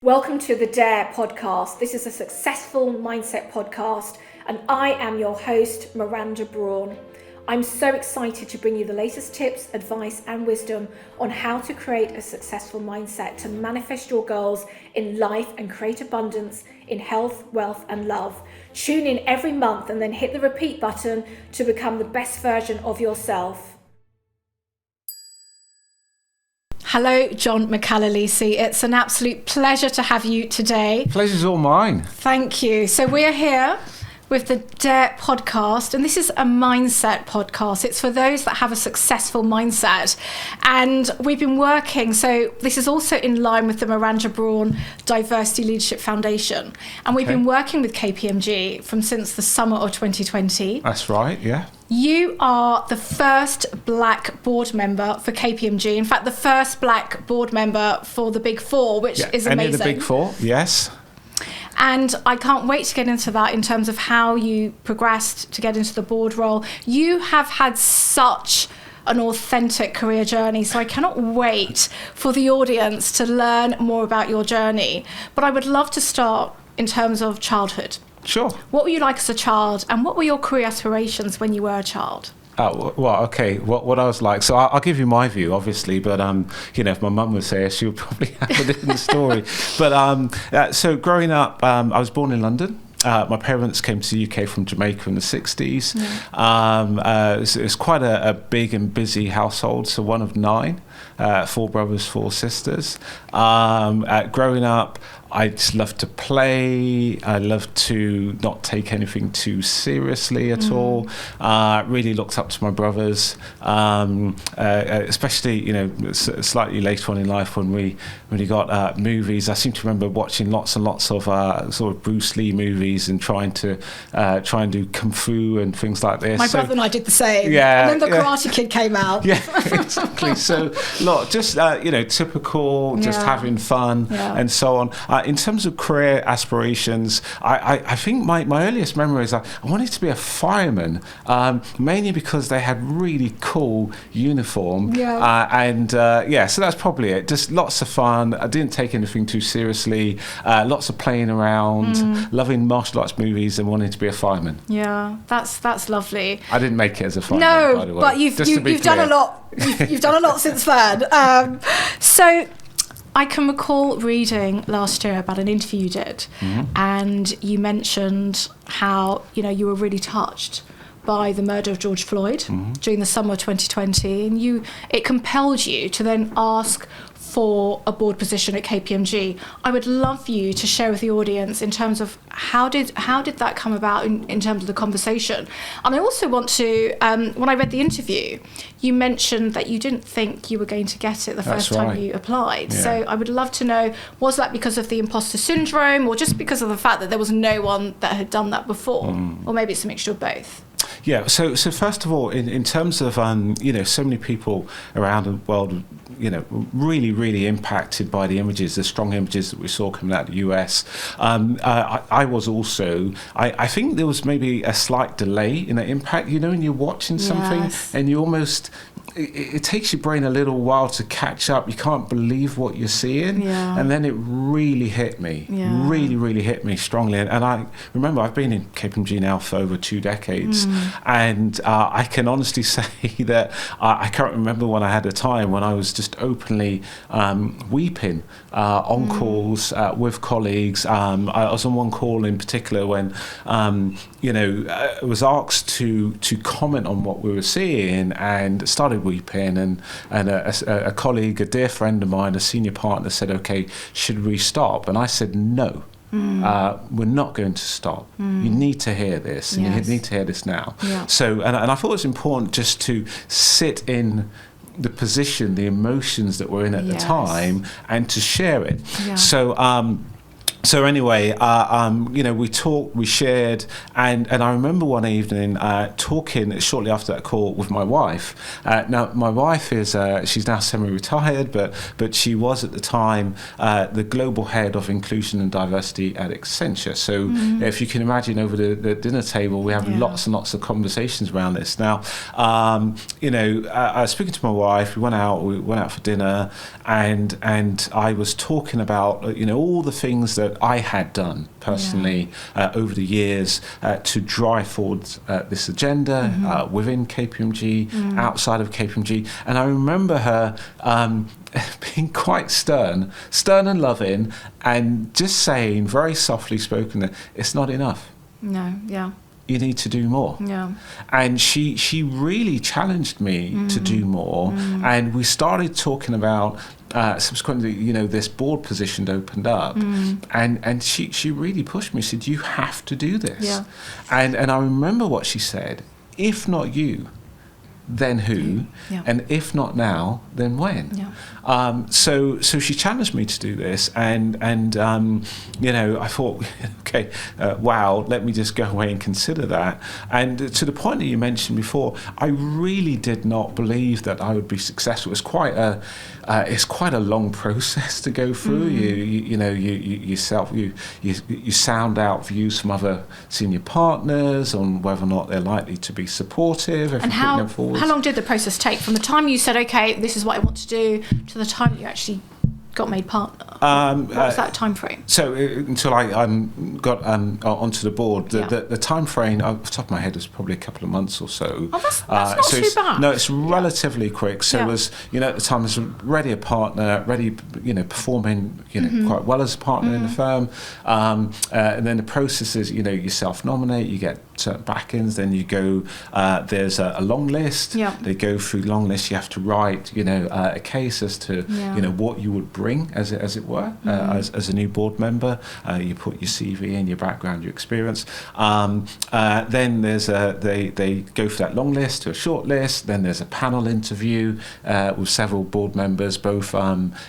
Welcome to the D.A.R.E podcast. This is a successful mindset podcast, and I am your host, Miranda Brawn. I'm so excited to bring you the latest tips, advice, and wisdom on how to create a successful mindset to manifest your goals in life and create abundance in health, wealth, and love. Tune in every month and then hit the repeat button to become the best version of yourself. Hello, McCalla Lacey. It's an absolute pleasure to have you today. Pleasure's all mine. Thank you. So we are here with the D.A.R.E podcast, and this is a mindset podcast. It's for those that have a successful mindset, and we've been working, so this is also in line with the Miranda Brawn Diversity Leadership Foundation, and we've been working with KPMG since the summer of 2020. That's right, yeah. You are the first black board member for KPMG. In fact, the first black board member for the Big Four, which is amazing. Any of the Big Four, yes. And I can't wait to get into that in terms of how you progressed to get into the board role. You have had such an authentic career journey, so I cannot wait for the audience to learn more about your journey. But I would love to start in terms of childhood. Sure. What were you like as a child, and what were your career aspirations when you were a child? Well, okay, what I was like. So I'll give you my view, obviously, but, if my mum was here, she would probably have a different story. But so growing up, I was born in London. My parents came to the UK from Jamaica in the 60s. It was quite a big and busy household, so one of 9, 4 brothers, 4 sisters. Growing up, I just loved to play. I loved to not take anything too seriously at all. Really looked up to my brothers, especially slightly later on in life when we got movies. I seem to remember watching lots and lots of sort of Bruce Lee movies and trying to do kung fu and things like this. My brother and I did the same. Yeah, and then the Karate Kid came out. Yeah, exactly. So just typical, just having fun and so on. In terms of career aspirations, I think my earliest memory is I wanted to be a fireman, mainly because they had really cool uniform. So that's probably it. Just lots of fun. I didn't take anything too seriously. Lots of playing around, loving martial arts movies, and wanting to be a fireman. Yeah, that's lovely. I didn't make it as a fireman, by the way. But you've done a lot. You've done a lot since then. So I can recall reading last year about an interview you did, and you mentioned how you were really touched by the murder of George Floyd during the summer of 2020, and it compelled you to then ask for a board position at KPMG. I would love you to share with the audience in terms of how did that come about in terms of the conversation. And I also want to, when I read the interview, you mentioned that you didn't think you were going to get it the first time you applied. Yeah. So I would love to know, was that because of the imposter syndrome, or just because of the fact that there was no one that had done that before? Or maybe it's a mixture of both. Yeah, so first of all, in terms of, so many people around the world, really, really impacted by the images, the strong images that we saw coming out of the US. I was also, I think there was maybe a slight delay in the impact, when you're watching something and you almost, it takes your brain a little while to catch up. You can't believe what you're seeing. Yeah. And then it really hit me, really, really hit me strongly. And I remember I've been in KPMG now for over 2 decades. And I can honestly say that I can't remember when I had a time when I was just openly weeping on calls with colleagues. I was on one call in particular when, I was asked to comment on what we were seeing, and started weeping, and a colleague, a dear friend of mine, a senior partner, said, "Okay, should we stop?" And I said, "No. We're not going to stop. You need to hear this, and you need to hear this now." Yeah. So, and I thought it was important just to sit in the position, the emotions that we're in at the time, and to share it. Yeah. So So anyway, we talked, we shared, and I remember one evening talking shortly after that call with my wife. Now, my wife is she's now semi-retired, but she was at the time the global head of inclusion and diversity at Accenture. So if you can imagine, over the dinner table, we have lots and lots of conversations around this. Now, I was speaking to my wife. We went out for dinner, and I was talking about all the things that I had done personally over the years to drive forward this agenda within KPMG, outside of KPMG. And I remember her being quite stern and loving, and just saying, very softly spoken, that it's not enough. No, yeah. You need to do more. Yeah. And she really challenged me to do more. And we started talking about subsequently, this board position opened up, and she really pushed me. She said, you have to do this. Yeah. And I remember what she said: if not you, then who? Yeah. And if not now, then when? Yeah. So she challenged me to do this, and I thought, okay, wow, let me just go away and consider that. And to the point that you mentioned before, I really did not believe that I would be successful. It's quite a long process to go through. You sound out views from other senior partners on whether or not they're likely to be supportive. And how long did the process take from the time you said, okay, this is what I want to do, to the time that you actually got made partner? What was that time frame? So until I got onto the board, the time frame off the top of my head was probably a couple of months or so. Oh, that's not too bad. No, it's relatively quick. So it was, at the time, I was already a partner, performing, quite well as a partner in the firm. And then the process is, you self-nominate, you get certain back-ins, then you go, there's a long list. Yeah. They go through the long list. You have to write, a case as to, what you would bring, as it were, as a new board member. You put your CV in, your background, your experience. Then there's they go for that long list to a short list. Then there's a panel interview with several board members, both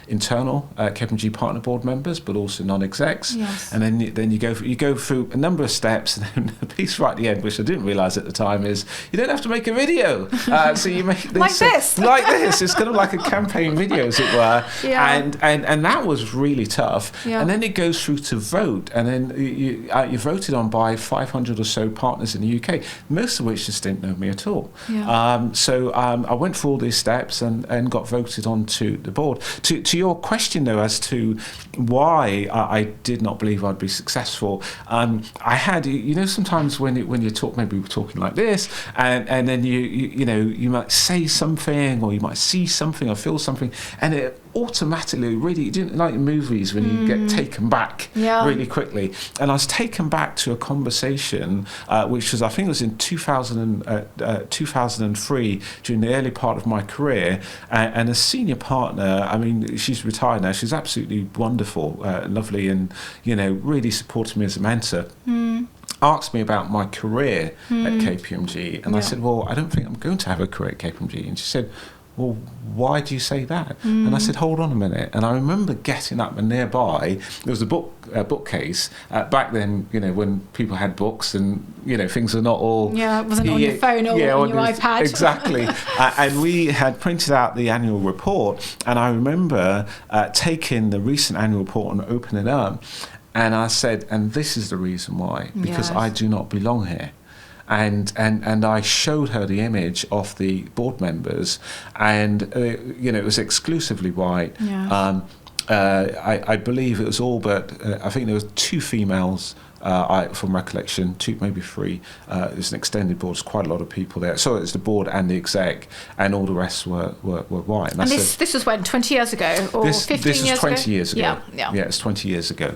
internal KPMG partner board members, but also non-execs. Yes. And then you go through a number of steps, and then the piece right at the end, which I didn't realise at the time, is you don't have to make a video. So you make this like this. It's kind of like a campaign video, as it were. Yeah. And that was really tough. Yeah. And then it goes through to vote, and then you're voted on by 500 or so partners in the UK, most of which just didn't know me at all. Yeah. So I went through all these steps and got voted onto the board. To your question, though, as to why I did not believe I'd be successful, I had, sometimes when you talk, maybe we're talking like this, and then you might say something, or you might see something or feel something, and it automatically, really, you didn't like movies when you get taken back really quickly. And I was taken back to a conversation which was, I think it was in 2003, during the early part of my career, and a senior partner, I mean, she's retired now, she's absolutely wonderful, lovely, and really supported me as a mentor. Asked me about my career at KPMG, and I said, well, I don't think I'm going to have a career at KPMG. And she said, well, why do you say that? And I said, hold on a minute. And I remember getting up, and nearby there was a bookcase. Back then, when people had books, and things are not all it wasn't on your phone or on your iPad. Exactly. And we had printed out the annual report, and I remember taking the recent annual report and opening it up, and I said, and this is the reason why, because I do not belong here. And I showed her the image of the board members, and it was exclusively white. Yes. I believe it was all but I think there was 2 females. From recollection, 2, maybe 3. It was an extended board. There's quite a lot of people there. So it was the board and the exec, and all the rest were white. And this was when, 20 years ago, or 15 years ago? This was 20 years ago. Yeah, it's 20 years ago.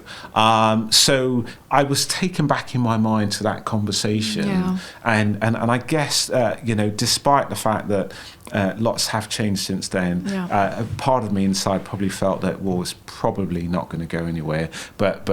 So I was taken back in my mind to that conversation, and I guess despite the fact that lots have changed since then, a part of me inside probably felt that it's probably not going to go anywhere. But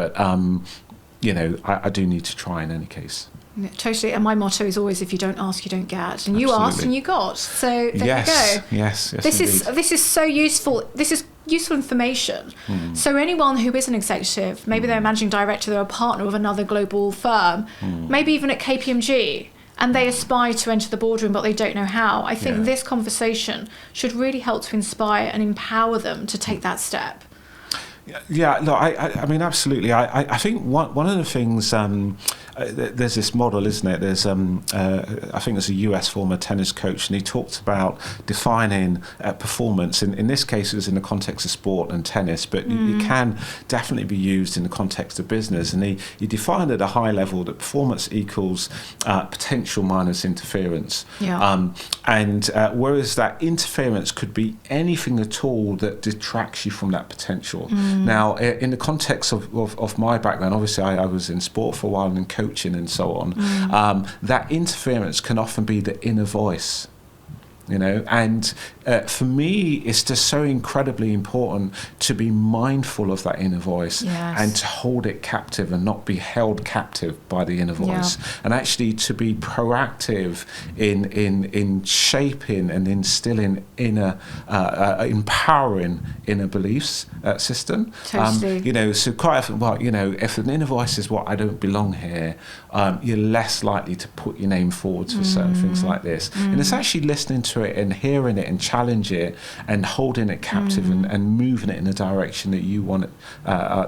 I do need to try in any case. Yeah, totally. And my motto is always, if you don't ask, you don't get. And you asked and you got. So there you go. Yes, this is so useful. This is useful information. So anyone who is an executive, maybe they're a managing director, they're a partner of another global firm, maybe even at KPMG, and they aspire to enter the boardroom, but they don't know how. I think this conversation should really help to inspire and empower them to take that step. Yeah, no, I mean, absolutely. I think one of the things, there's this model, isn't it? There's, I think there's a US former tennis coach, and he talked about defining performance. In this case, it was in the context of sport and tennis, but it can definitely be used in the context of business. And he defined at a high level that performance equals potential minus interference. Yeah. And whereas that interference could be anything at all that detracts you from that potential. Now, in the context of my background, obviously I was in sport for a while and in coaching and so on, that interference can often be the inner voice. And for me, it's just so incredibly important to be mindful of that inner voice and to hold it captive and not be held captive by the inner voice, and actually to be proactive in shaping and instilling inner, empowering inner beliefs system. Totally. So quite often, if an inner voice is what I don't belong here, you're less likely to put your name forward for certain things like this. And it's actually listening to it and hearing it and challenge it and holding it captive and moving it in the direction that you want it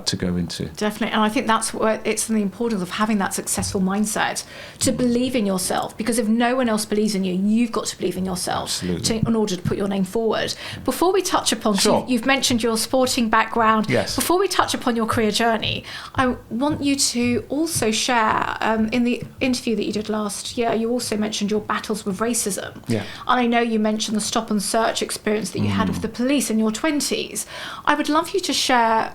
to go into. Definitely. And I think that's where it's the importance of having that successful mindset, to believe in yourself, because if no one else believes in you, you've got to believe in yourself in order to put your name forward. Before we touch upon, you've mentioned your sporting background. Yes. Before we touch upon your career journey, I want you to also share, in the interview that you did last year, you also mentioned your battles with racism. Yeah. And I know you mentioned the stop and search experience that you had with the police in your 20s. I would love you to share,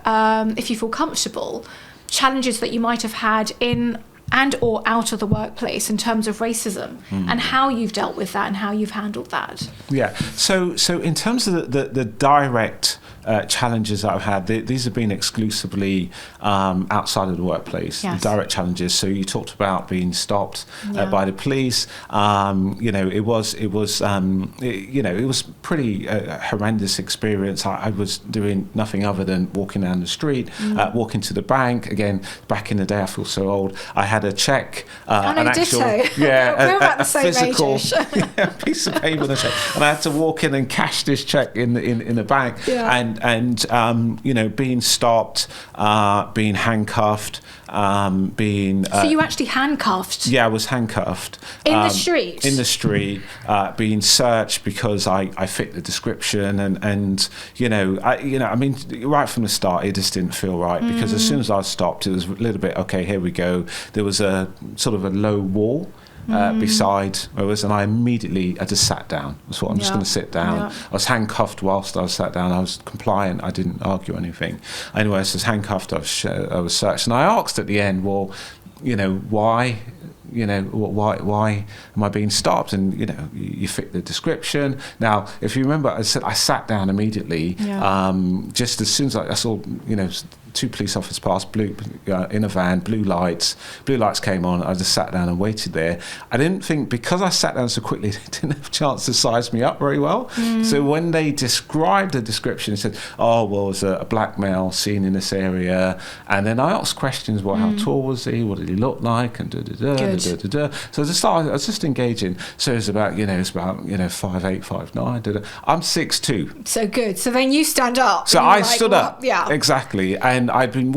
if you feel comfortable, challenges that you might have had in and or out of the workplace in terms of racism, and how you've dealt with that and how you've handled that. Yeah. So in terms of the direct challenges that I've had, these have been exclusively outside of the workplace. Yes. The direct challenges. So you talked about being stopped by the police. It was pretty horrendous experience. I was doing nothing other than walking down the street, walking to the bank. Again, back in the day, I feel so old. I had a check, an actual, we're about the same physical age. piece of paper and a check, and I had to walk in and cash this check in the bank, and being stopped, being handcuffed, being. So you actually handcuffed? Yeah, I was handcuffed in the street. In the street, being searched because I fit the description, and right from the start, it just didn't feel right, because as soon as I was stopped, it was a little bit okay. Here we go. There was a sort of a low wall beside where I was, and I just sat down. I thought, I'm just going to sit down. I was handcuffed whilst I was sat down. I was compliant. I didn't argue anything. Anyway, so I was handcuffed. I was searched, and I asked at the end, well, why? Why am I being stopped? And you fit the description. Now, if you remember, I sat down immediately. Just as soon as I saw, two police officers passed, blue in a van, blue lights came on. I just sat down and waited there. I didn't think, because I sat down so quickly, they didn't have a chance to size me up very well. So when they described the description, they said, oh, well, it was a black male seen in this area. And then I asked questions, well, how tall was he? What did he look like? And So I was just engaging. So it's about 5'8", 5'9". I'm 6'2". So good. So then you stand up. So I stood up. Yeah. Exactly. And I'd been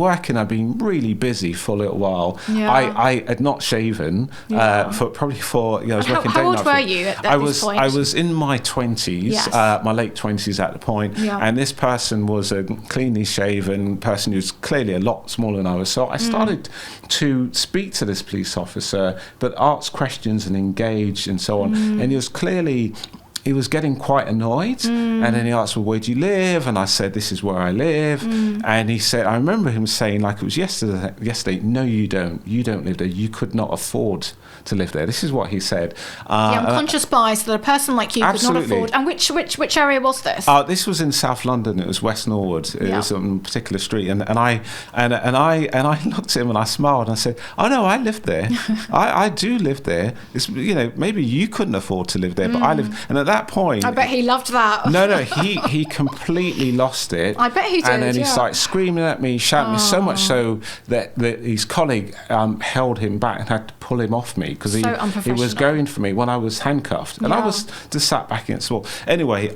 really busy for a little while. I had not shaven I was working How old were you at this point? I was in my 20s, my late 20s at the point. And this person was a cleanly shaven person who's clearly a lot smaller than I was. So I started to speak to this police officer, but ask questions and engage and so on. And he was getting quite annoyed, and then he asked, well, where do you live? And I said, this is where I live. And he said, I remember him saying, like it was yesterday, no, you don't live there. You could not afford to live there. This is what he said. Unconscious bias that a person like you could not afford. And which area was this? This was in South London. It was West Norwood. It was on a particular street. And I looked at him and I smiled and I said, oh no, I lived there. I do live there. It's maybe you couldn't afford to live there, but I live. And at that that point, I bet he loved that. No, he completely lost it. I bet he did. And then he started screaming at me, shouting at me, so much so that his colleague held him back and had to pull him off me because he was going for me when I was handcuffed, and I was just sat back against the wall. Anyway,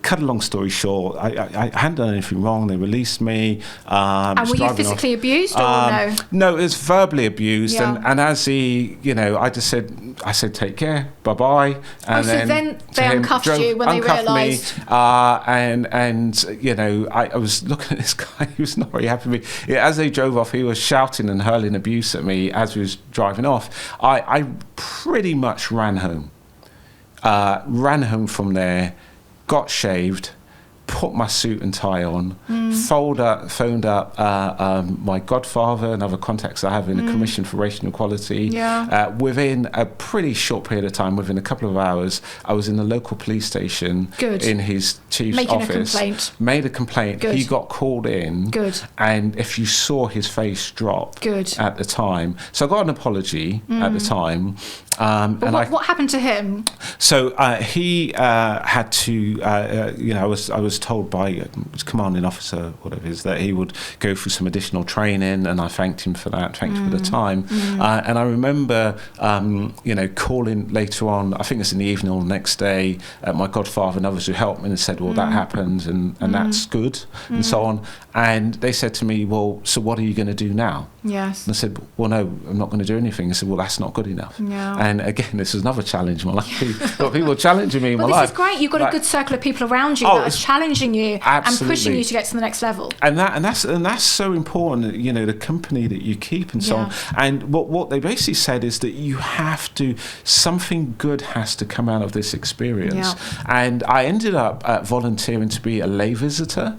cut a long story short, I hadn't done anything wrong. They released me. And were you physically abused or no? No, it was verbally abused. And as I said, take care, bye-bye. And so then they uncuffed you when they realised. I was looking at this guy, he was not very happy with me. As they drove off, he was shouting and hurling abuse at me as we was driving off. I pretty much ran home. From there, got shaved, put my suit and tie on, phoned up my godfather and other contacts I have in the Commission for Racial Equality. Within a pretty short period of time, within a couple of hours, I was in the local police station in his chief's office. Made a complaint. He got called in. And if you saw his face drop at the time. So I got an apology at the time. What happened to him? So he had to, I was told by his commanding officer, whatever it is, that he would go through some additional training, and I thanked him for that, thanked him for the time. And I remember, calling later on, I think it's in the evening or the next day, my godfather and others who helped me and said, well, that happened and that's good, and so on. And they said to me, well, so what are you going to do now? Yes. And I said, well, no, I'm not going to do anything. I said, well, that's not good enough. And again, this is another challenge in my life. People challenging me in my life. This is great. You've got a good circle of people around you that are challenging you and pushing you to get to the next level. And that's so important. The company that you keep and so on. And what they basically said is that something good has to come out of this experience. And I ended up volunteering to be a lay visitor.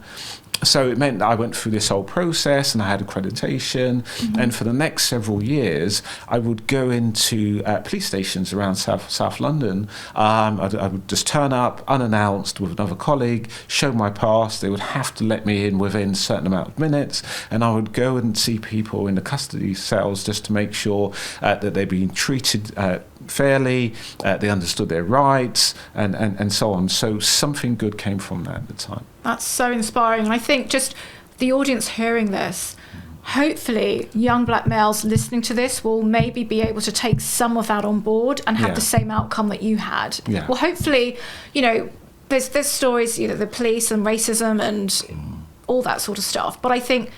So it meant that I went through this whole process and I had accreditation. And for the next several years, I would go into police stations around South London. I would just turn up unannounced with another colleague, show my pass. They would have to let me in within a certain amount of minutes. And I would go and see people in the custody cells just to make sure that they're being treated fairly, they understood their rights, and so on. So something good came from that at the time. That's so inspiring. And I think just the audience hearing this, hopefully young black males listening to this will maybe be able to take some of that on board and have the same outcome that you had. Well, hopefully, there's stories, the police and racism and all that sort of stuff. But I think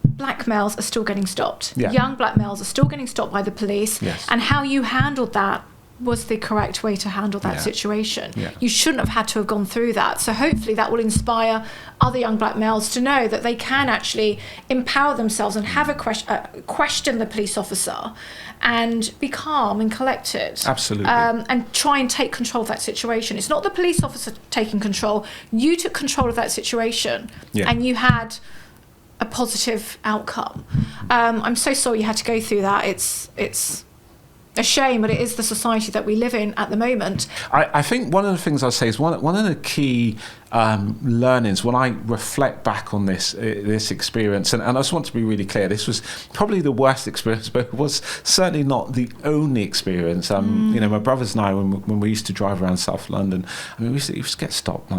black males are still getting stopped. Young black males are still getting stopped by the police. And how you handled that was the correct way to handle that situation. You shouldn't have had to have gone through that. So hopefully that will inspire other young black males to know that they can actually empower themselves and have a question the police officer and be calm and collected. Absolutely. And try and take control of that situation. It's not the police officer taking control. You took control of that situation and you had a positive outcome. I'm so sorry you had to go through that. It's a shame, but it is the society that we live in at the moment. I think one of the things I'll say is one of the key learnings when I reflect back on this experience, and I just want to be really clear, this was probably the worst experience, but it was certainly not the only experience. My brothers and I, when we used to drive around South London, we used to get stopped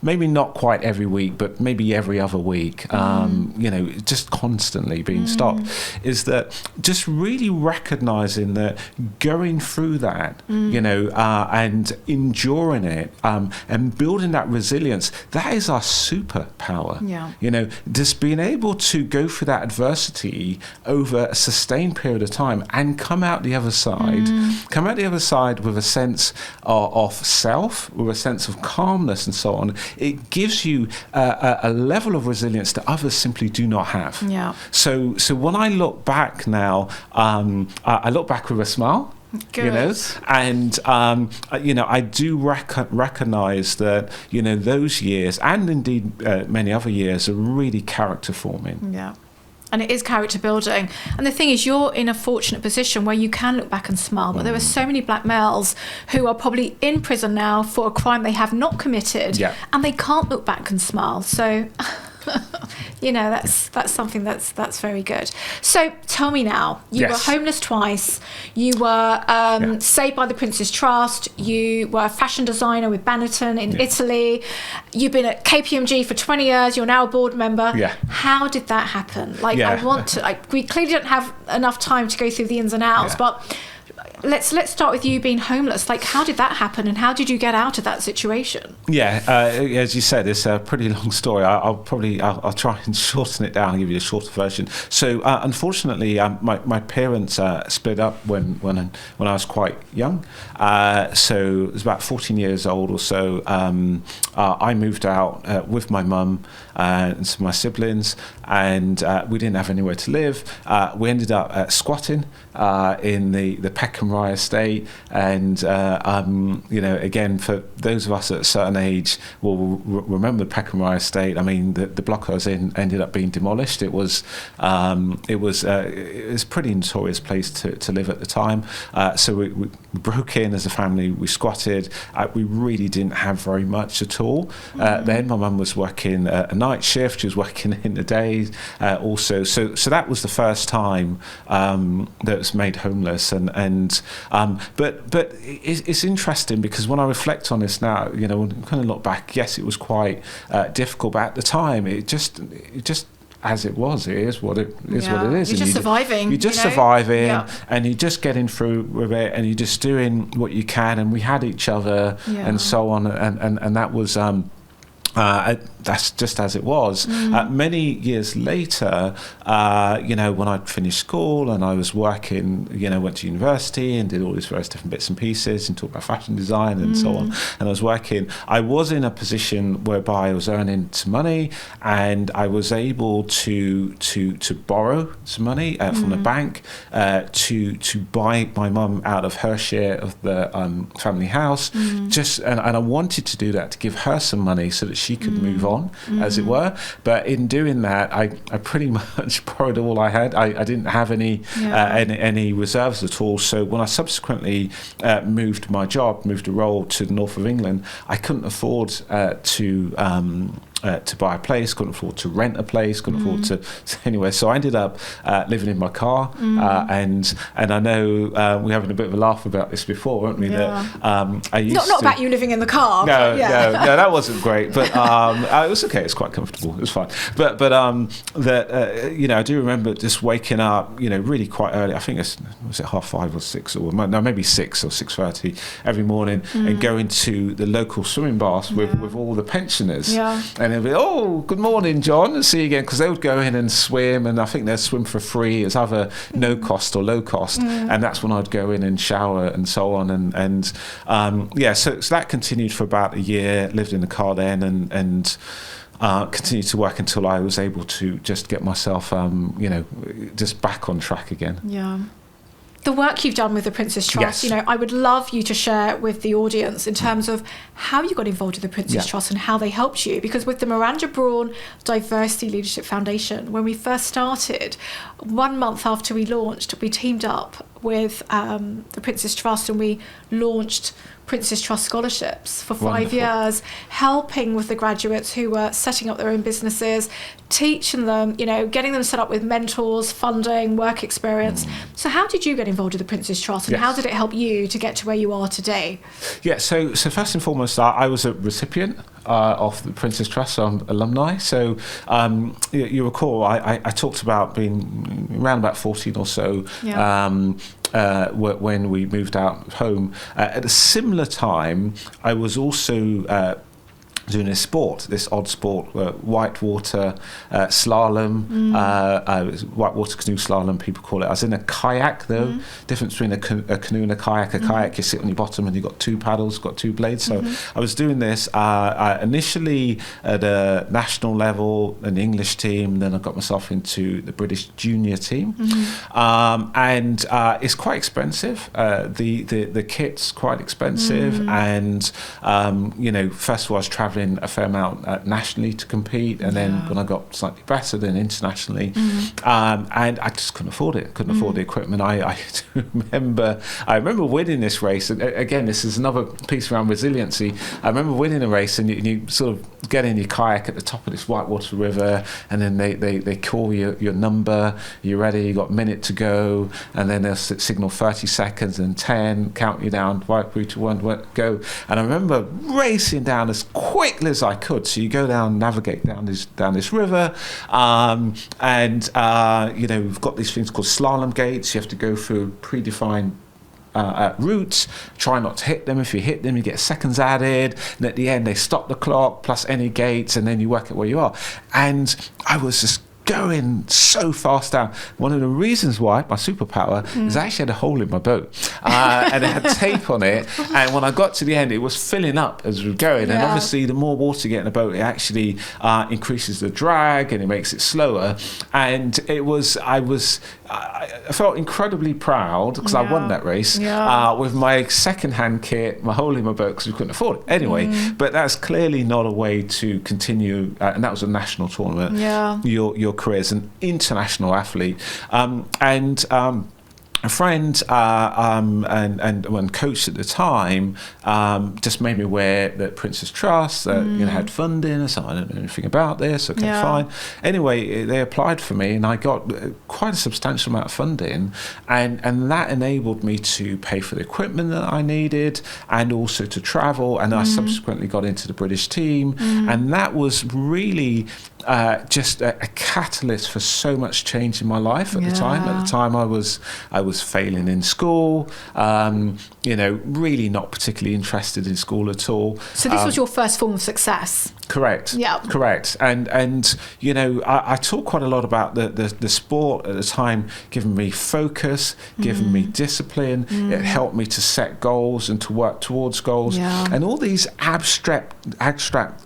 maybe not quite every week, but maybe every other week, just constantly being stopped, is that just really recognising that going through that, and enduring it, and building that resilience, that is our superpower. Just being able to go through that adversity over a sustained period of time and come out the other side with a sense of self, with a sense of calmness and so on. It gives you a level of resilience that others simply do not have. So when I look back now, I look back with a smile. Good. And I do recognise that those years, and indeed many other years, are really character forming. And it is character building. And the thing is, you're in a fortunate position where you can look back and smile. But there are so many black males who are probably in prison now for a crime they have not committed, and they can't look back and smile. So That's something that's very good. So tell me now, you were homeless twice, you were saved by the Prince's Trust, you were a fashion designer with Benetton in Italy, you've been at KPMG for 20 years, you're now a board member. How did that happen? We clearly don't have enough time to go through the ins and outs, but let's start with you being homeless. How did that happen, and how did you get out of that situation? As you said, it's a pretty long story. I'll try and shorten it down and give you a shorter version. So unfortunately, my parents split up when I was quite young. So it was about 14 years old or so. I moved out with my mum and some of my siblings, and we didn't have anywhere to live. We ended up squatting in the Peckham Rye estate, and again, for those of us at a certain age will remember the Peckham Rye estate. I mean, the block I was in ended up being demolished. It was a pretty notorious place to live at the time. So we broke in as a family. We squatted. We really didn't have very much at all. Then my mum was working a night shift. She was working in the day also. So that was the first time that was made homeless. But it's interesting, because when I reflect on this now, kind of look back, yes, it was quite difficult, but at the time, it just as it was, it is what it is. What it is. You're just surviving. You're just surviving, and you're just getting through with it, and you're just doing what you can. And we had each other, and so on, and that was. That's just as it was. Many years later, when I'd finished school and I was working, went to university and did all these various different bits and pieces and talked about fashion design and so on. And I was working. I was in a position whereby I was earning some money, and I was able to borrow some money from the bank to buy my mum out of her share of the family house. And I wanted to do that to give her some money so that she could move on, as it were. But in doing that, I pretty much borrowed all I had. I didn't have any reserves at all. So when I subsequently moved a role to the north of England, I couldn't afford to buy a place, couldn't afford to rent a place, couldn't afford to anywhere. So I ended up living in my car, and I know we're having a bit of a laugh about this before, weren't we? Yeah. That I used not about you living in the car. No, that wasn't great, but it was okay. It's quite comfortable. It was fine. But I do remember just waking up, really quite early. I think was it 5:30 or 6, or no, maybe 6 or 6:30 every morning, and going to the local swimming baths with all the pensioners. And they'd be, oh, good morning, John, see you again, because they would go in and swim, and I think they'd swim for free. It's either no cost or low cost, and that's when I'd go in and shower and so on, so that continued for about a year. Lived in the car then, and continued to work until I was able to just get myself, just back on track again. Yeah. The work you've done with the Prince's Trust, I would love you to share with the audience in terms of how you got involved with the Prince's Trust and how they helped you. Because with the Miranda Brawn Diversity Leadership Foundation, when we first started, 1 month after we launched, we teamed up with the Prince's Trust, and we launched Prince's Trust scholarships for 5 years, helping with the graduates who were setting up their own businesses, teaching them, getting them set up with mentors, funding, work experience. So how did you get involved with the Prince's Trust, and how did it help you to get to where you are today? Yeah, so first and foremost, I was a recipient of the Prince's Trust, so I'm alumni. So you recall, I talked about being around about 14 or so, when we moved out of home. At a similar time, I was also doing this odd sport, whitewater slalom, whitewater canoe slalom, people call it. I was in a kayak, though. Difference between a canoe and a kayak. A kayak, you sit on your bottom and you've got 2 paddles, got 2 blades. So I was doing this initially at a national level, an English team, then I got myself into the British junior team. And it's quite expensive. The kit's quite expensive, and first of all, I was traveling travelling a fair amount nationally to compete, and then when I got slightly better, then internationally, and I just couldn't afford it. Couldn't afford the equipment. I remember winning this race. And again, this is another piece around resiliency. I remember winning a race, and you sort of get in your kayak at the top of this whitewater river, and then they call your number. You're ready. You got a minute to go, and then they'll signal 30 seconds and 10, count you down, 5, 3, 2, 1, go. And I remember racing down as quickly as I could. So you go down, navigate down this river, and we've got these things called slalom gates. You have to go through predefined routes, try not to hit them. If you hit them, you get seconds added, and at the end they stop the clock plus any gates, and then you work out where you are. And I was just going so fast down. One of the reasons why, my superpower, is I actually had a hole in my boat, and it had tape on it, and when I got to the end, it was filling up as we were going, and obviously the more water you get in a boat, it actually increases the drag, and it makes it slower. And I felt incredibly proud because I won that race with my second-hand kit, my hole in my boat, because we couldn't afford it anyway. But that's clearly not a way to continue, and that was a national tournament. Your career as an international athlete, a friend and one coach at the time just made me aware that Prince's Trust had funding. I said, I don't know anything about this. Okay, fine. Anyway, they applied for me, and I got quite a substantial amount of funding, and that enabled me to pay for the equipment that I needed, and also to travel. And I subsequently got into the British team, and that was really just a catalyst for so much change in my life at the time. At the time, I was failing in school, really not particularly interested in school at all. So this was your first form of success? Correct. Yeah. Correct. And I talk quite a lot about the sport at the time, giving me focus, giving me discipline. It helped me to set goals and to work towards goals. And all these abstract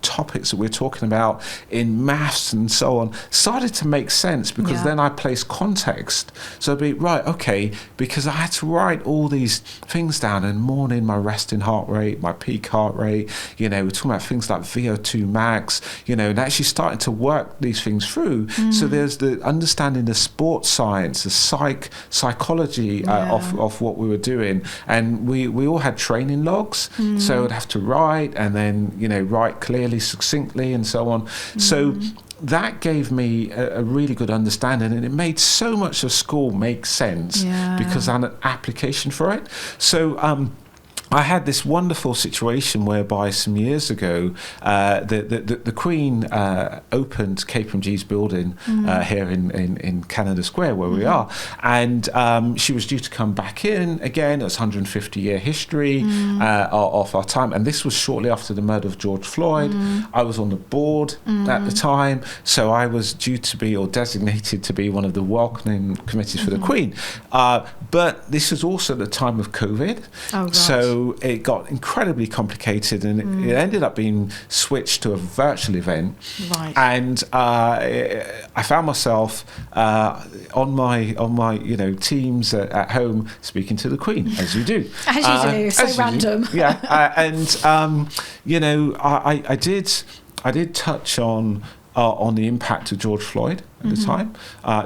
topics that we're talking about in maths and so on started to make sense, because then I placed context. So I'd be, right, okay, because I had to write all these things down in the morning, my resting heart rate, my peak heart rate, we're talking about things like VO2 max, and actually starting to work these things through. So there's the understanding the sports science, the psychology of what we were doing. And we all had training logs, so I'd have to write, and then, write clearly, succinctly, and so on. So that gave me a really good understanding, and it made so much of school make sense because I had an application for it. So I had this wonderful situation whereby some years ago, the Queen opened KPMG's building here in Canada Square, where we are, and she was due to come back in again. It was 150-year history of our time, and this was shortly after the murder of George Floyd. I was on the board at the time, so I was due to be, or designated to be, one of the welcoming committees for the Queen. But this was also the time of COVID, so it got incredibly complicated, and it ended up being switched to a virtual event. Right. And I found myself on my Teams at home speaking to the Queen, as you do. As you do, so random. I did touch on the impact of George Floyd at the time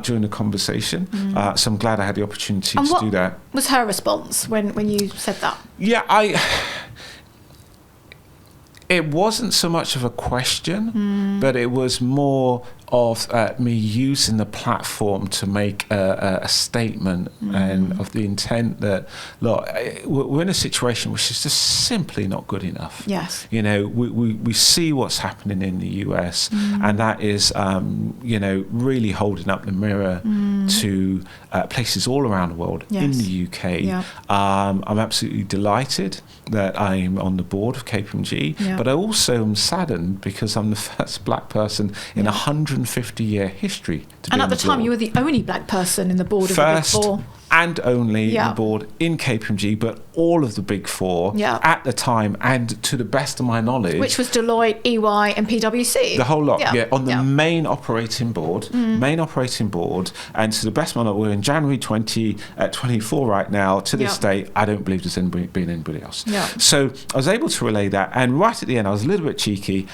during the conversation. So I'm glad I had the opportunity to do that. What was her response when you said that? Yeah, it wasn't so much of a question, but it was more of me using the platform to make a statement and of the intent that, look, we're in a situation which is just simply not good enough. Yes. We see what's happening in the US, and that is, really holding up the mirror to places all around the world, in the UK. I'm absolutely delighted that I'm on the board of KPMG, but I also am saddened because I'm the first black person in 150-year history to be on the board. And at the time, you were the only black person in the board of the Big Four. and only board in KPMG, but all of the big four at the time, and to the best of my knowledge, which was Deloitte, EY, and PwC. The whole lot, on the main operating board, and to the best of my knowledge, we're in January 2024 right now. To this day, I don't believe there's been anybody else. So I was able to relay that, and right at the end, I was a little bit cheeky.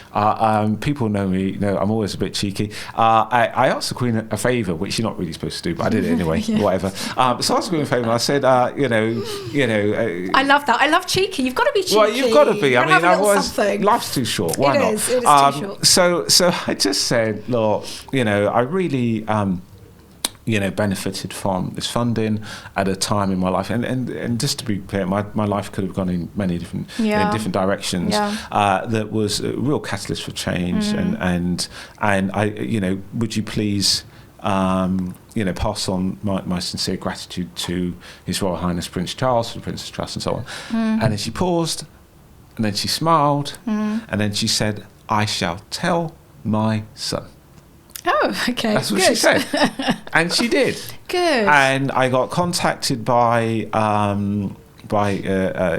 People know me, I'm always a bit cheeky. I asked the Queen a favour, which you're not really supposed to do, but I did it anyway. Whatever. So I asked the Queen a favour, and I said, I love that. I love cheeky. You've got to be cheeky. Well, you've got to be. Something. Life's too short. Why not? It is too short. So I just said, look, I really benefited from this funding at a time in my life, and just to be clear, my life could have gone in many different directions. That was a real catalyst for change, and I, would you please pass on my sincere gratitude to His Royal Highness Prince Charles for the Prince's Trust and so on. And then she paused, and then she smiled, and then she said, I shall tell my son. Oh, okay. That's what she said. And she did. Good. And I got contacted by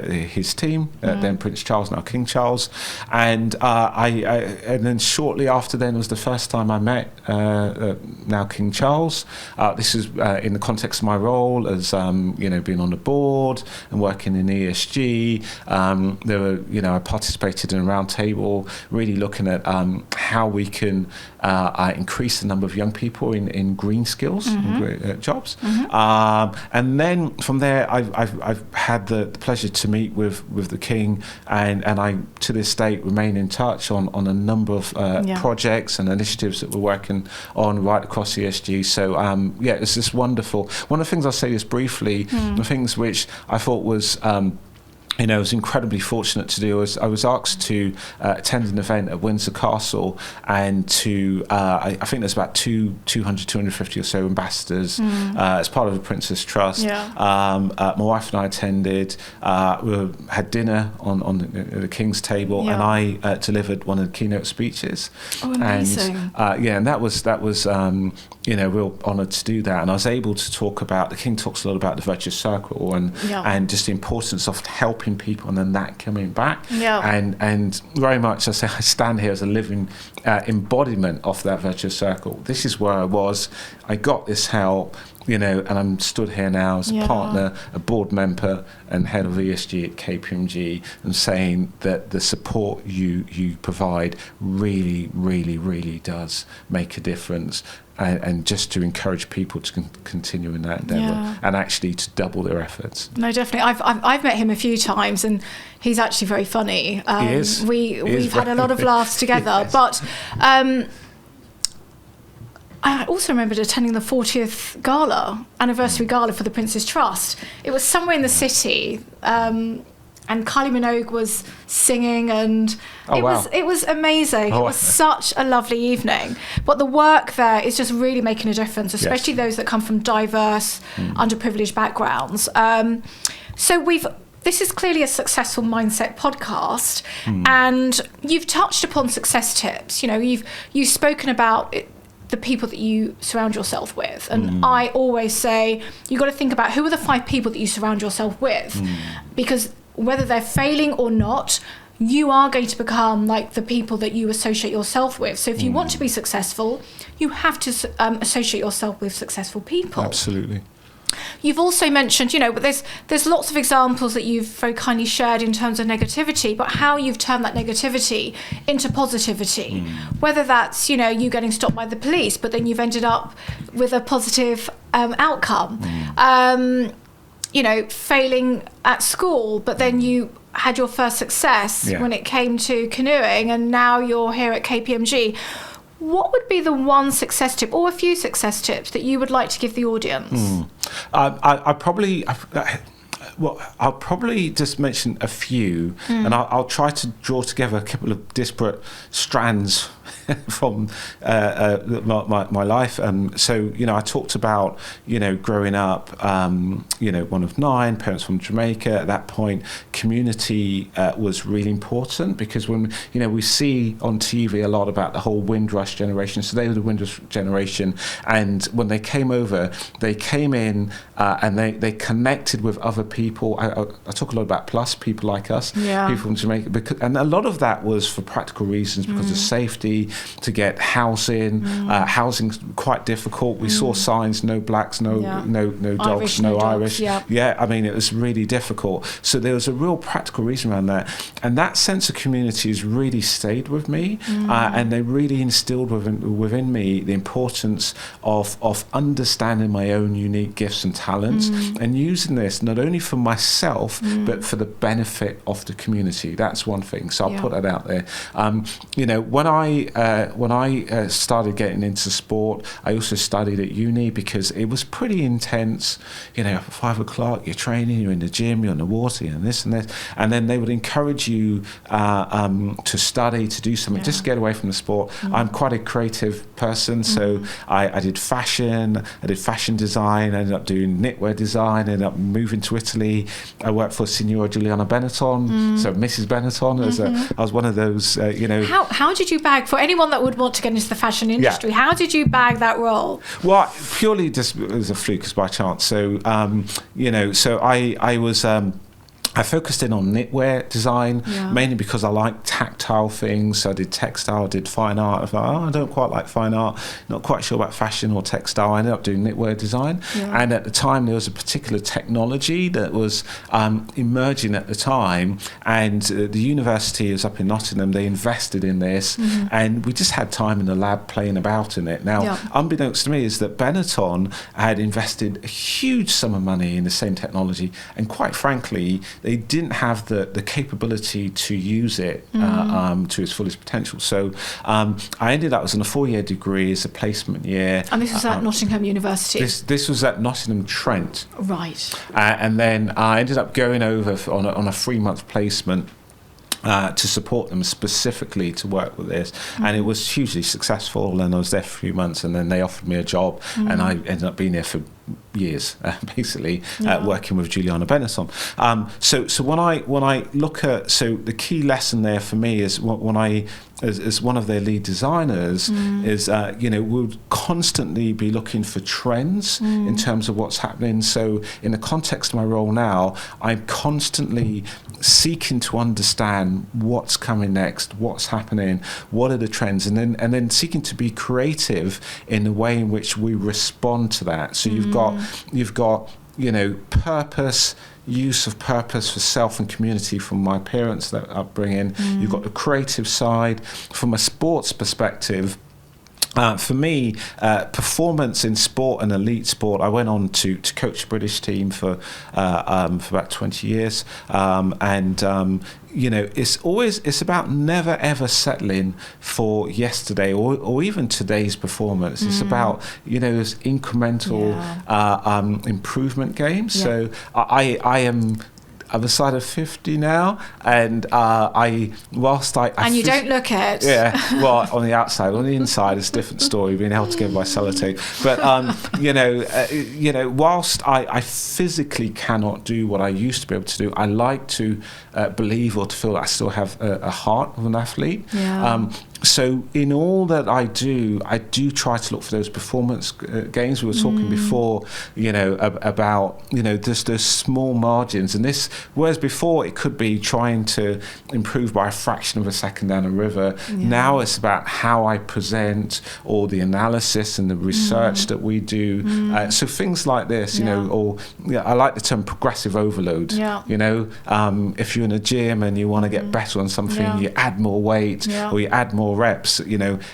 his team, then Prince Charles, now King Charles, and and then shortly after then was the first time I met now King Charles. This is in the context of my role as being on the board and working in ESG. There were I participated in a round table, really looking at how we can increase the number of young people in green skills, in jobs, and then from there I've had the pleasure to meet with the King, and I to this date remain in touch on a number of projects and initiatives that we're working on right across ESG. So it's just wonderful. One of the things I'll say just briefly, the things which I thought was I was incredibly fortunate to do. I was asked to attend an event at Windsor Castle, and to I think there's about 250 or so ambassadors as part of the Prince's Trust. My wife and I attended. We had dinner on the King's table, and I delivered one of the keynote speeches. Oh, amazing! And that was real honour to do that. And I was able to talk about, the King talks a lot about the virtuous circle and just the importance of helping people and then that coming back. And very much I stand here as a living embodiment of that virtuous circle. This is where I was. I got this help, and I'm stood here now as a partner, a board member and head of ESG at KPMG, and saying that the support you provide really, really, really does make a difference. And just to encourage people to continue in that endeavour and actually to double their efforts. No, definitely. I've met him a few times, and he's actually very funny. He is. We've had a lot of laughs together. Yes. But I also remembered attending the 40th anniversary gala for the Prince's Trust. It was somewhere in the city. And Kylie Minogue was singing, and it was amazing. It was such a lovely evening. But the work there is just really making a difference, especially those that come from diverse, underprivileged backgrounds. So this is clearly a successful mindset podcast, and you've touched upon success tips. You've spoken about the people that you surround yourself with, and I always say you've got to think about who are the 5 people that you surround yourself with, because whether they're failing or not, you are going to become like the people that you associate yourself with. So if you want to be successful, you have to associate yourself with successful people. Absolutely. You've also mentioned, but there's lots of examples that you've very kindly shared in terms of negativity, but how you've turned that negativity into positivity. Whether that's, you getting stopped by the police, but then you've ended up with a positive outcome. Failing at school, but then you had your first success when it came to canoeing, and now you're here at KPMG. What would be the one success tip or a few success tips that you would like to give the audience? I'll probably just mention a few, and I'll try to draw together a couple of disparate strands from my life. So, I talked about, growing up, one of 9, parents from Jamaica. At that point, community was really important, because when, we see on TV a lot about the whole Windrush generation. So they were the Windrush generation. And when they came over, they came in and they connected with other people. I talk a lot about plus, people like us, people from Jamaica. And a lot of that was for practical reasons, because of safety, to get housing. Housing's quite difficult. We saw signs, no blacks, no dogs, no Irish. I mean, it was really difficult. So there was a real practical reason around that. And that sense of community has really stayed with me. And they really instilled within me the importance of understanding my own unique gifts and talents, and using this not only for myself, but for the benefit of the community. That's one thing. So I'll put that out there. When I started getting into sport, I also studied at uni, because it was pretty intense. At 5 o'clock, you're training, you're in the gym, you're on the water, and this and this. And then they would encourage you to study, to do something, just to get away from the sport. I'm quite a creative person, so I did fashion, I did fashion design, I ended up doing knitwear design, ended up moving to Italy. I worked for Signora Giuliana Benetton, so Mrs. Benetton. I was one of those, How did you bag, for anyone that would want to get into the fashion industry, how did you bag that role? Well, purely just as a fluke, as by chance. So, I focused in on knitwear design, mainly because I like tactile things. So I did textile, I did fine art. I thought, I don't quite like fine art, not quite sure about fashion or textile. I ended up doing knitwear design. And at the time, there was a particular technology that was emerging at the time. And the university is up in Nottingham, they invested in this. And we just had time in the lab playing about in it. Now, unbeknownst to me is that Benetton had invested a huge sum of money in the same technology. And quite frankly, they didn't have the capability to use it to its fullest potential. So I ended up, I was on a 4-year degree as a placement year. And this was at Nottingham University? This was at Nottingham Trent. Right. And then I ended up going over on a 3-month placement to support them specifically to work with this. And it was hugely successful, and I was there for a few months, and then they offered me a job, and I ended up being there for years, basically, working with Giuliana Benetton. So when I look at, so the key lesson there for me is when I, as one of their lead designers, is we'll constantly be looking for trends in terms of what's happening. So in the context of my role now, I'm constantly seeking to understand what's coming next, what's happening, what are the trends, and then seeking to be creative in the way in which we respond to that. So you've got purpose, use of purpose for self and community from my parents, that upbringing. You've got the creative side. From a sports perspective, for me, performance in sport and elite sport, I went on to coach the British team for about 20 years. It's about never ever settling for yesterday or even today's performance. It's about this incremental improvement game. So I am other side of 50 now, and and you don't look it. Well, on the outside, on the inside, it's a different story. Being held together by sellotape, but whilst I physically cannot do what I used to be able to do, I like to believe or to feel that I still have a heart of an athlete. So in all that I do try to look for those performance gains. We were talking before, about just those small margins, and this, whereas before it could be trying to improve by a fraction of a second down a river. Now it's about how I present, or the analysis and the research that we do. So things like this, I like the term progressive overload. If you're in a gym and you want to get better on something, you add more weight or you add more reps.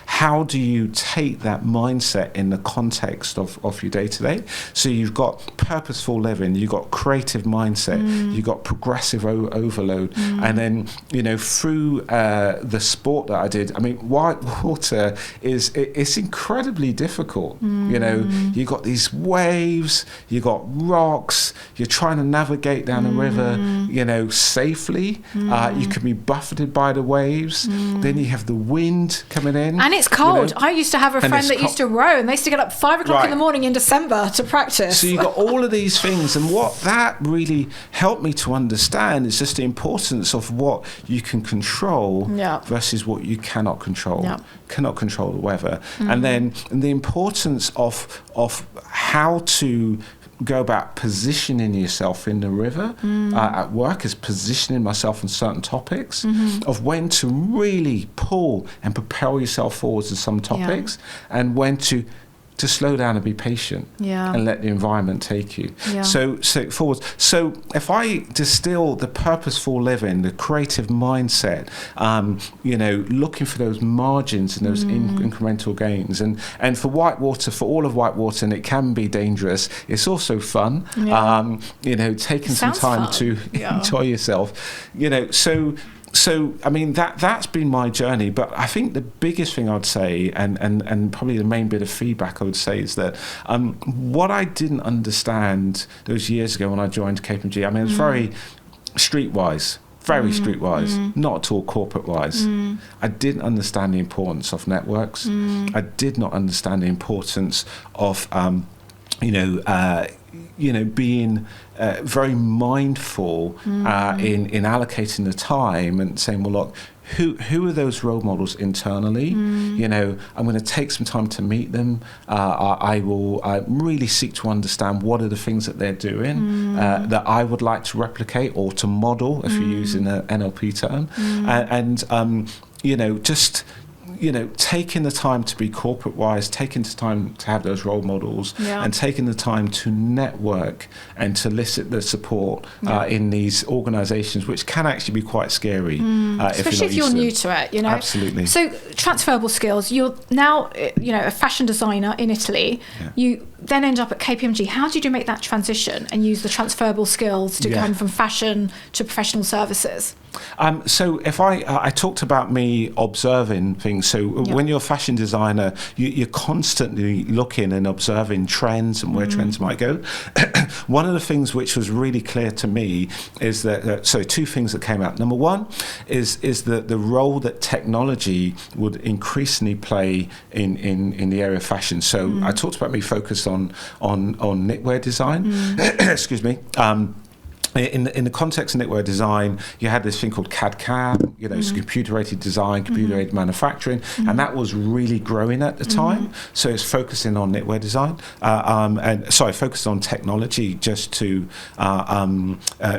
How do you take that mindset in the context of your day-to-day? So you've got purposeful living, you've got creative mindset, you've got progressive overload, and then through the sport that I did, I mean, white water it's incredibly difficult. You've got these waves, you've got rocks, you're trying to navigate down a river safely. You can be buffeted by the waves, then you have the wind, wind coming in. And it's cold. I used to have a friend that used to row, and they used to get up 5 o'clock in the morning in December to practice. So you've got all of these things, and what that really helped me to understand is just the importance of what you can control versus what you cannot control. Cannot control the weather. And then the importance of how to go about positioning yourself in the river at work, is positioning myself on certain topics, of when to really pull and propel yourself forwards to some topics, and when to slow down and be patient and let the environment take you. So forward. So if I distill the purposeful living, the creative mindset, looking for those margins and those incremental gains, and for Whitewater, for all of Whitewater, and it can be dangerous, it's also fun, taking some time to enjoy yourself, So, I mean, that's been my journey. But I think the biggest thing I'd say, and probably the main bit of feedback I would say, is that what I didn't understand those years ago when I joined KPMG, I mean, it was very streetwise, not at all corporate-wise. I didn't understand the importance of networks. I did not understand the importance of, being very mindful in allocating the time and saying, well, look, who are those role models internally? I'm going to take some time to meet them. I will really seek to understand what are the things that they're doing that I would like to replicate or to model, if you're using an NLP term, taking the time to be corporate-wise, taking the time to have those role models, and taking the time to network and to elicit the support in these organisations, which can actually be quite scary. Especially if you're new to it, Absolutely. So transferable skills, you're now, a fashion designer in Italy. You then end up at KPMG. How did you make that transition and use the transferable skills to come from fashion to professional services? So if I talked about me observing things. So when you're a fashion designer, you're constantly looking and observing trends and where trends might go. One of the things which was really clear to me is that, two things that came out. Number one is that the role that technology would increasingly play in the area of fashion. So I talked about me focused on knitwear design. Excuse me. In the context of knitwear design, you had this thing called CAD/CAM, it's computer-aided design, computer-aided manufacturing, and that was really growing at the time. So it's focusing on knitwear design, focused on technology, just to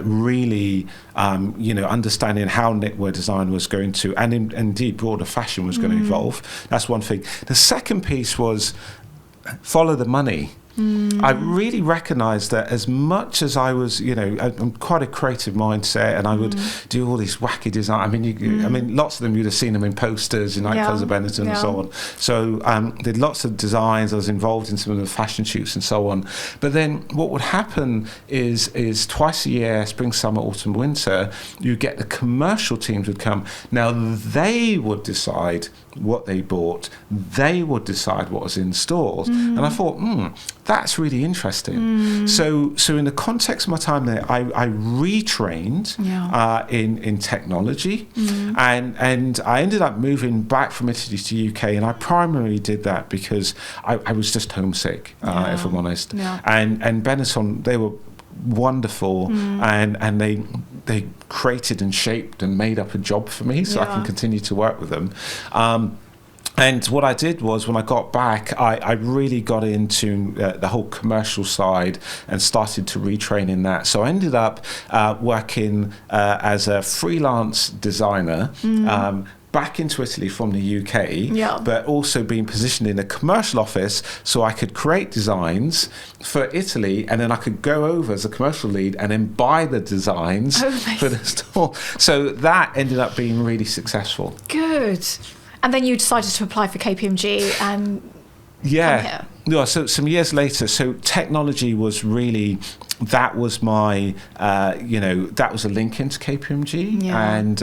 really, understanding how knitwear design was going to, and indeed broader fashion was going to evolve. That's one thing. The second piece was follow the money. I really recognised that as much as I was, I'm quite a creative mindset, and I would do all these wacky design. I mean, lots of them you'd have seen them in posters, in colours of Benetton and so on. So did lots of designs. I was involved in some of the fashion shoots and so on. But then what would happen is twice a year, spring, summer, autumn, winter, you get the commercial teams would come. Now they would decide what they bought. They would decide what was in stores. And I thought, that's really interesting. So in the context of my time there, I retrained in technology, and I ended up moving back from Italy to UK, and I primarily did that because I was just homesick, if I'm honest. And Benetton, they were wonderful, and they created and shaped and made up a job for me, so I can continue to work with them. And what I did was, when I got back, I really got into the whole commercial side and started to retrain in that. So I ended up working as a freelance designer, back into Italy from the UK, but also being positioned in a commercial office so I could create designs for Italy, and then I could go over as a commercial lead and then buy the designs for the store. So that ended up being really successful. Good. And then you decided to apply for KPMG and come here. No, so some years later, so technology was really, that was my, that was a link into KPMG. And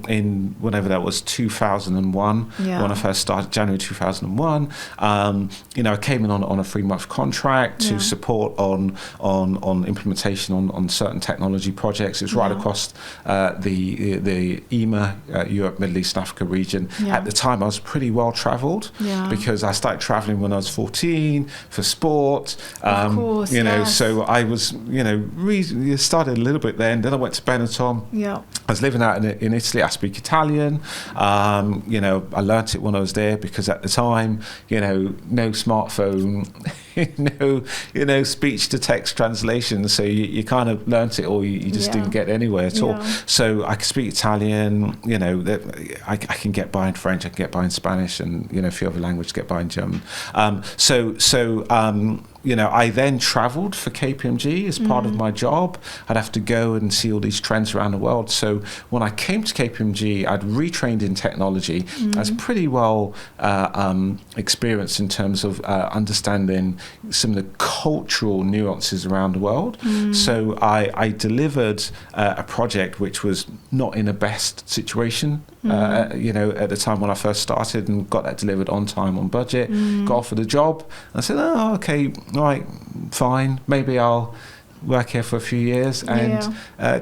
in whenever that was, 2001, when I first started, January 2001, I came in on a 3-month contract to support on implementation on certain technology projects. It's right across the EMA, Europe, Middle East, and Africa region. At the time, I was pretty well travelled because I started travelling when I was 14 for sport. Of course, so I was, started a little bit then. Then I went to Benetton. I was living out in Italy. I speak Italian. I learnt it when I was there because at the time, no smartphone, no speech to text translation. So you kind of learnt it, or you just didn't get anywhere at all. So I can speak Italian. I can get by in French. I can get by in Spanish, and a few other languages. Get by in German. I then travelled for KPMG as part of my job. I'd have to go and see all these trends around the world. So when I came to KPMG, I'd retrained in technology. I was pretty well experienced in terms of understanding some of the cultural nuances around the world. So I delivered a project which was not in the best situation, at the time when I first started, and got that delivered on time, on budget, got offered a job. I said, oh, okay, right, fine, maybe I'll work here for a few years, and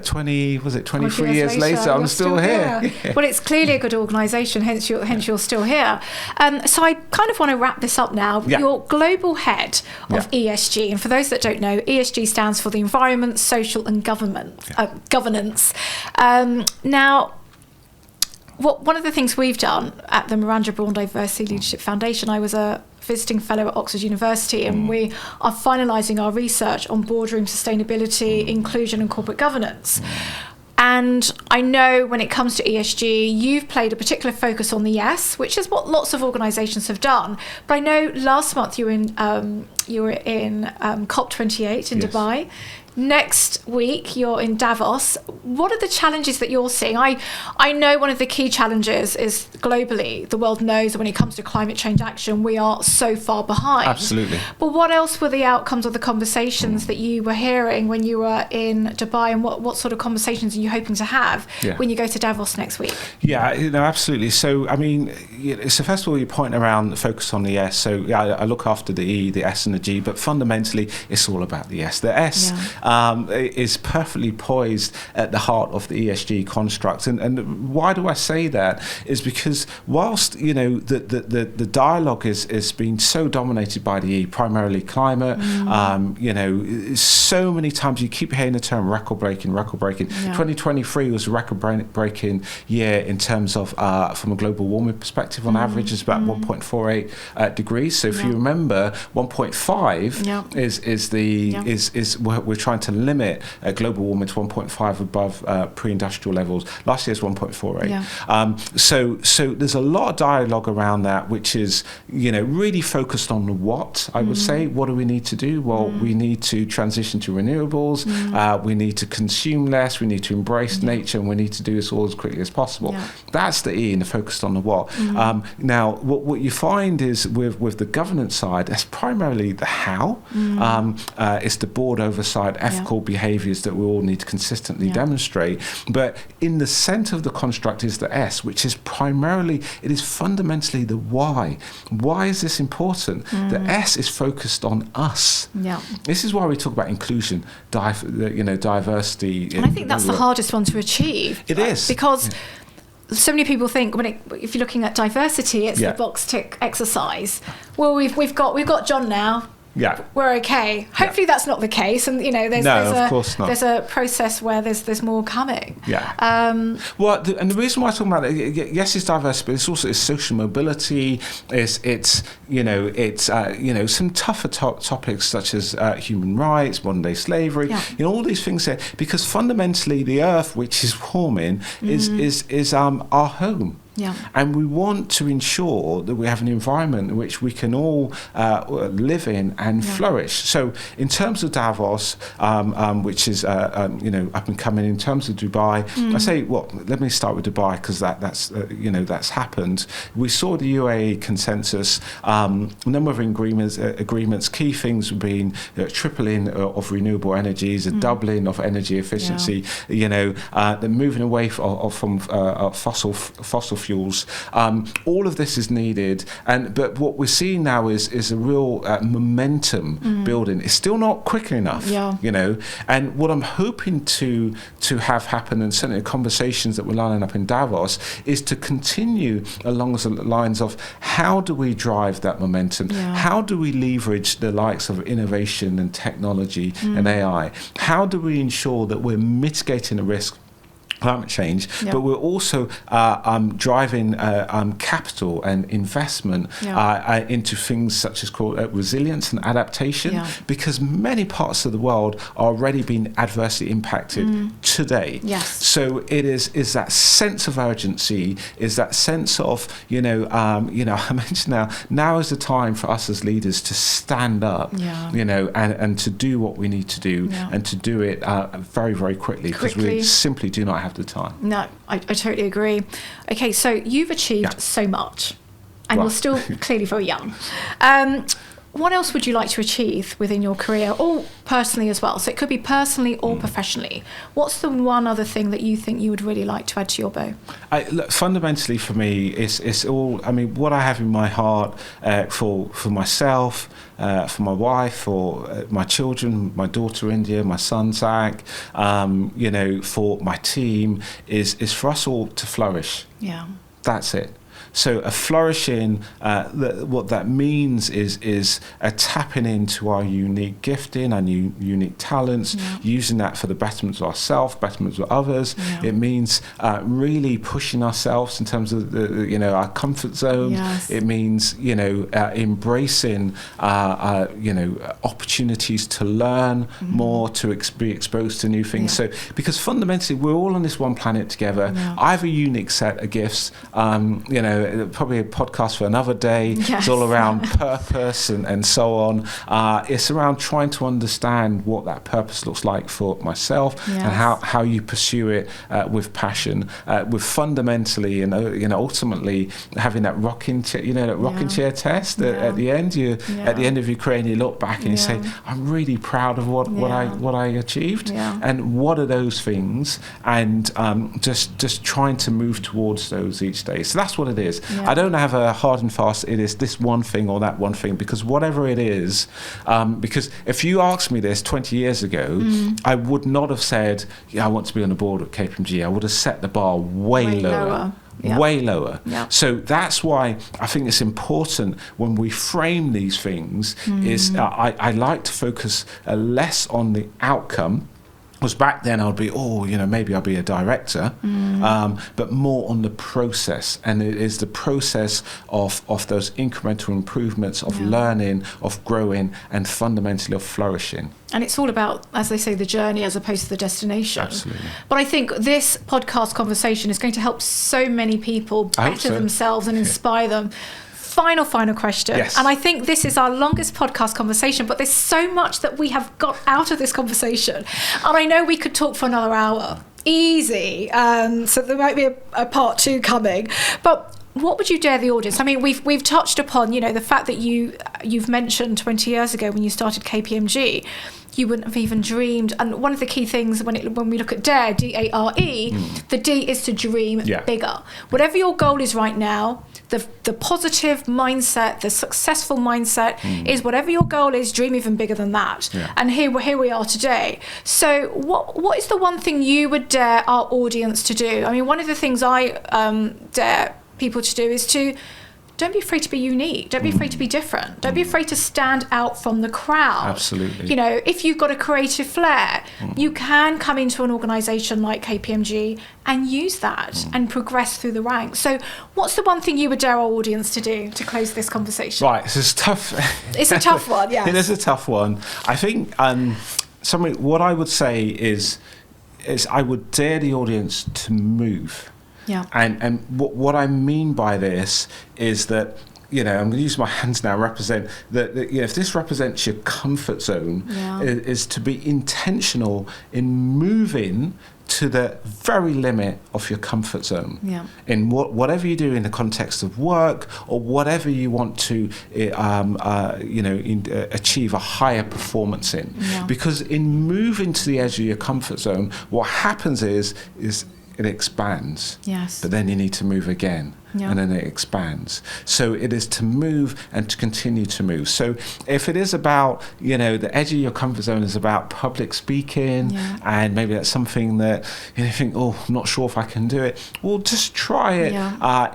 23 years later, I'm still here. Well, it's clearly a good organisation, hence you're still here. So I kind of want to wrap this up now. You're global head of ESG, and for those that don't know, ESG stands for the environment, social and governance. Now, one of the things we've done at the Miranda Brawn Diversity Leadership Foundation, I was a visiting fellow at Oxford University, and we are finalising our research on boardroom sustainability, inclusion and corporate governance. And I know when it comes to ESG, you've played a particular focus on the S, which is what lots of organisations have done. But I know last month you were in COP28 in Dubai. Next week, you're in Davos. What are the challenges that you're seeing? I know one of the key challenges is globally, the world knows that when it comes to climate change action, we are so far behind. Absolutely. But what else were the outcomes of the conversations that you were hearing when you were in Dubai, and what sort of conversations are you hoping to have when you go to Davos next week? Yeah, absolutely. So, so first of all, you point around the focus on the S. So I look after the E, the S and the G, but fundamentally, it's all about the S. The S is perfectly poised at the heart of the ESG construct. And why do I say that? Is because whilst, the dialogue is being so dominated by the E, primarily climate, so many times you keep hearing the term record-breaking. 2023 was a record-breaking year in terms of, from a global warming perspective, on average, it's about 1.48 degrees. So if you remember, 1.5 is we're trying to limit global warming to 1.5 above pre-industrial levels. Last year's 1.48. So there's a lot of dialogue around that, which is really focused on the what. I would say, what do we need to do? Well, we need to transition to renewables. We need to consume less. We need to embrace nature, and we need to do this all as quickly as possible. That's the E, and the focus on the what. Now, what you find is with the governance side, that's primarily the how. It's the board oversight, ethical behaviours that we all need to consistently demonstrate. But in the centre of the construct is the S, which is primarily, it is fundamentally the why. Why is this important? The S is focused on us. This is why we talk about inclusion, diversity. And I think that's the hardest one to achieve. It is. Because so many people think if you're looking at diversity, it's the box tick exercise. Well, we've got John now. We're okay. Hopefully that's not the case, and there's a process where there's more coming. And the reason why I'm talking about it, yes, it's diversity, but it's social mobility. It's some tougher topics such as human rights, modern day slavery. All these things there, because fundamentally the Earth, which is warming, is our home. Yeah. And we want to ensure that we have an environment in which we can all live in and flourish. So in terms of Davos, which is up and coming, in terms of Dubai, I say, well, let me start with Dubai, because that's happened. We saw the UAE consensus, a number of agreements. Key things have been tripling of renewable energies, a doubling of energy efficiency. The moving away from fossil fuels. All of this is needed, but what we're seeing now is a real momentum building. It's still not quick enough, and what I'm hoping to have happen, and certainly the conversations that we're lining up in Davos, is to continue along the lines of how do we drive that momentum? How do we leverage the likes of innovation and technology and AI? How do we ensure that we're mitigating the risk climate change, but we're also driving capital and investment into things such as called resilience and adaptation, because many parts of the world are already being adversely impacted today. So it is that sense of urgency, is that sense of, I mentioned now is the time for us as leaders to stand up, and to do what we need to do, and to do it very, very quickly, because we simply do not have the time. No, I totally agree. Okay, so you've achieved so much, and you're still clearly very young. What else would you like to achieve within your career, or personally as well? So it could be personally or professionally. What's the one other thing that you think you would really like to add to your bow? Look, fundamentally for me, it's all, what I have in my heart for myself, for my wife, for my children, my daughter India, my son Zach, for my team, is for us all to flourish. Yeah. That's it. So a flourishing, what that means is a tapping into our unique gifting, our unique talents, using that for the betterment of ourselves, betterment of others. It means really pushing ourselves in terms of our comfort zone. It means embracing opportunities to learn more, to be exposed to new things. So because fundamentally we're all on this one planet together. I have a unique set of gifts. Probably a podcast for another day. It's all around purpose and so on. It's around trying to understand what that purpose looks like for myself, and how you pursue it with passion, with fundamentally and ultimately having that rocking chair test at the end. At the end of your career, and you look back and you say, I'm really proud of what I achieved, and what are those things, and just trying to move towards those each day. So that's what it is. I don't have a hard and fast, it is this one thing or that one thing, because whatever it is, because if you asked me this 20 years ago, I would not have said, I want to be on the board of KPMG. I would have set the bar way lower. Way lower. So that's why I think it's important when we frame these things, is I like to focus less on the outcome. Because back then I'd be, maybe I'll be a director, but more on the process. And it is the process of those incremental improvements, of learning, of growing, and fundamentally of flourishing. And it's all about, as they say, the journey as opposed to the destination. Absolutely. But I think this podcast conversation is going to help so many people better themselves and inspire them. Final question. And I think this is our longest podcast conversation, but there's so much that we have got out of this conversation. And I know we could talk for another hour. Easy. So there might be a part 2 coming. But what would you dare the audience? We've touched upon, the fact that you've mentioned 20 years ago when you started KPMG, you wouldn't have even dreamed. And one of the key things when we look at D.A.R.E, D-A-R-E, the D is to dream bigger. Whatever your goal is right now, the positive mindset, the successful mindset is whatever your goal is, dream even bigger than that. And here we are today. So what is the one thing you would dare our audience to do? One of the things I dare people to do is to don't be afraid to be unique. Don't be afraid to be different. Don't be afraid to stand out from the crowd. Absolutely. If you've got a creative flair, you can come into an organisation like KPMG and use that and progress through the ranks. So what's the one thing you would dare our audience to do to close this conversation? Right, it's tough. It's a tough one, yes. It is a tough one. I think what I would say is I would dare the audience to move. Yeah. And what I mean by this is that, I'm going to use my hands now, represent that if this represents your comfort zone, is to be intentional in moving to the very limit of your comfort zone. Yeah. In whatever you do in the context of work, or whatever you want to achieve a higher performance in. Yeah. Because in moving to the edge of your comfort zone, what happens is it expands. Yes. But then you need to move again. Yeah. And then it expands. So it is to move and to continue to move. So if it is about, the edge of your comfort zone is about public speaking, and maybe that's something that you think, I'm not sure if I can do it. Well, just try it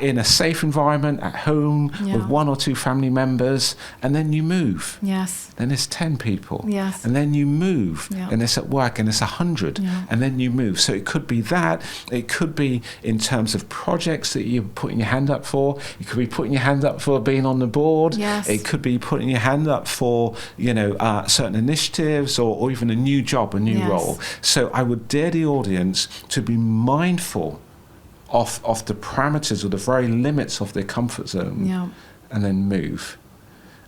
in a safe environment at home with 1 or 2 family members, and then you move. Yes. Then it's 10 people. Yes. And then you move. Yeah. And it's at work, and it's 100. Yeah. And then you move. So it could be that. It could be in terms of projects that you're putting your hand up for. It could be putting your hand up for being on the board. Yes. It could be putting your hand up for certain initiatives, or even a new job, a new role. So I would dare the audience to be mindful of the parameters or the very limits of their comfort zone, and then move.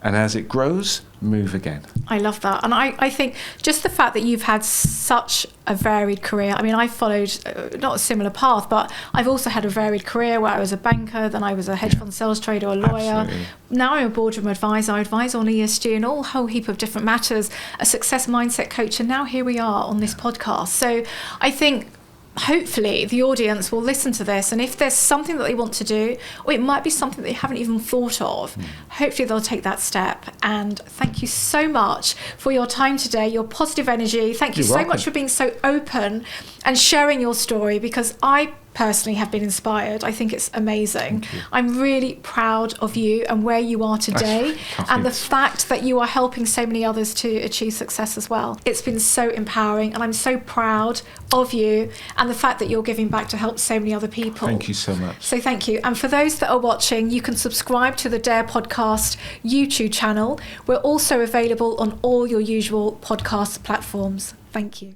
And as it grows, move again. I love that. And I think just the fact that you've had such a varied career. I mean, I followed not a similar path, but I've also had a varied career where I was a banker, then I was a hedge fund sales trader, a lawyer. Absolutely. Now I'm a boardroom advisor. I advise on ESG and a whole heap of different matters, a success mindset coach. And now here we are on this podcast. So I think hopefully the audience will listen to this, and if there's something that they want to do, or it might be something they haven't even thought of, hopefully they'll take that step. And thank you so much for your time today, your positive energy. Thank you so much for being so open and sharing your story, because I personally have been inspired. I think it's amazing. I'm really proud of you and where you are today, and the fact that you are helping so many others to achieve success as well. It's been so empowering, and I'm so proud of you and the fact that you're giving back to help so many other people. Thank you so much. So thank you. And for those that are watching, you can subscribe to the D.A.R.E podcast YouTube channel. We're also available on all your usual podcast platforms. Thank you.